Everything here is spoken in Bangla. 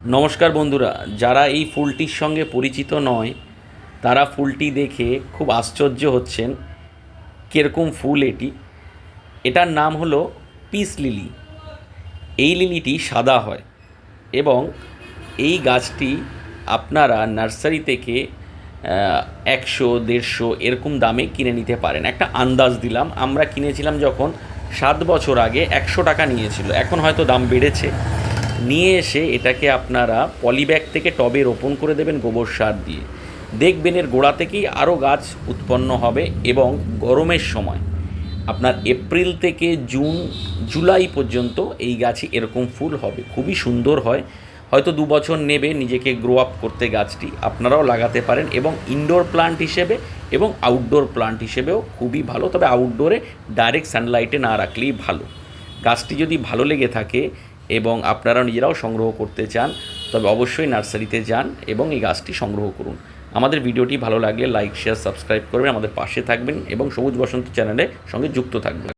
নমস্কার বন্ধুরা, যারা এই ফুলটির সঙ্গে পরিচিত নয় তারা ফুলটি দেখে খুব আশ্চর্য হচ্ছেন। কীরকম ফুল এটি? এটার নাম হলো পিস লিলি। এই লিলিটি সাদা হয় এবং এই গাছটি আপনারা নার্সারি থেকে 100-150 এরকম দামে কিনে নিতে পারেন। একটা আন্দাজ দিলাম, আমরা কিনেছিলাম যখন 7 বছর আগে 100 টাকা নিয়েছিল, এখন হয়তো দাম বেড়েছে। নিয়ে এসে এটাকে আপনারা পলিব্যাগ থেকে টবে রোপণ করে দেবেন গোবর সার দিয়ে। দেখবেন এর গোড়া থেকেই আরও গাছ উৎপন্ন হবে এবং গরমের সময় আপনার এপ্রিল থেকে জুলাই পর্যন্ত এই গাছে এরকম ফুল হবে, খুবই সুন্দর হয়। হয়তো 2 বছর নেবে নিজেকে গ্রো আপ করতে গাছটি। আপনারাও লাগাতে পারেন এবং ইনডোর প্লান্ট হিসেবে এবং আউটডোর প্লান্ট হিসেবেও খুবই ভালো, তবে আউটডোরে ডাইরেক্ট সানলাইটে না রাখলেই ভালো। গাছটি যদি ভালো লেগে থাকে এবং আপনারা নিজেরাও সংগ্রহ করতে চান তবে অবশ্যই নার্সারিতে যান এবং এই গাছটি সংগ্রহ করুন। আমাদের ভিডিওটি ভালো লাগলে লাইক, শেয়ার, সাবস্ক্রাইব করবেন, আমাদের পাশে থাকবেন এবং সবুজ বসন্ত চ্যানেলের সঙ্গে যুক্ত থাকবেন।